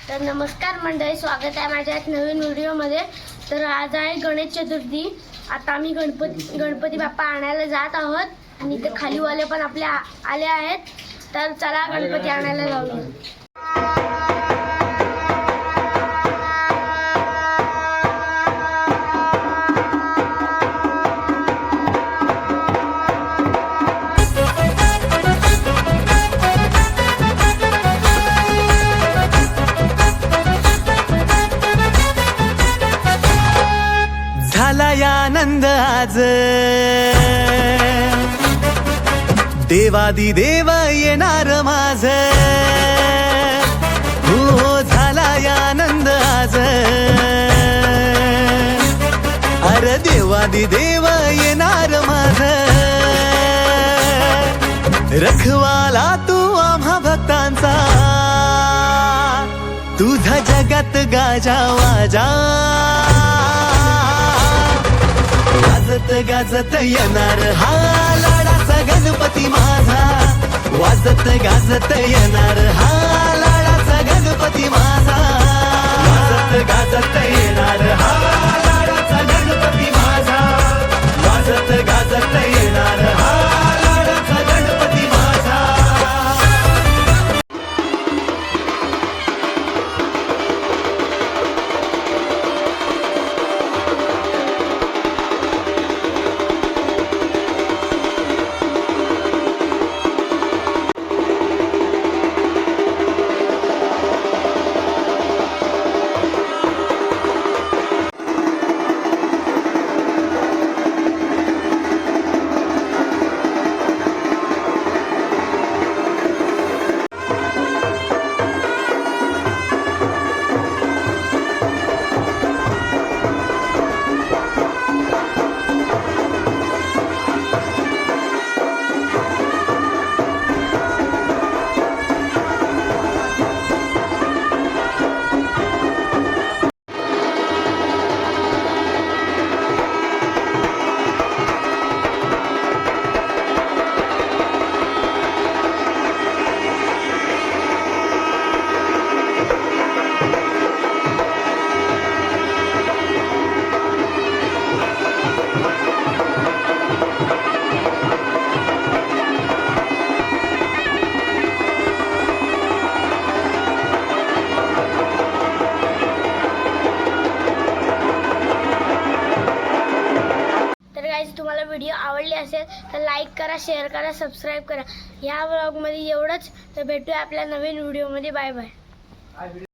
तर नमस्कार मंडळी, स्वागत आहे माझ्या एक नवीन व्हिडिओमध्ये। तर आज आहे गणेश चतुर्थी। आता आम्ही गणपती बाप्पा आणायला जात आहोत आणि ते खालीवाले पण आपले आले आहेत। तर चला गणपती आणायला जाऊया। झाला आनंद आज, देवादी देव येणार माझ। हो झाला आनंद आज, अरे देवादी देव येणार माझ। रखवाला तू आम्हा भक्तांचा, तुझा जगात गाजा वाजा। वाजत गाजत येणार हा लाडाचा गणपती माझा, वाजत गाजत येणार हा लाडाचा गणपती माझा, वाजत गाजत येणार हा लाडाचा गणपती माझा, वाजत गाजत येणार हा लाडाचा गणपती माझा। तुम्हाला व्हिडिओ आवडली असेल तर लाईक करा, शेअर करा, सबस्क्राईब करा। या व्लॉगमध्ये एवढंच। तर भेटूया आपल्या नवीन व्हिडिओमध्ये। Bye bye.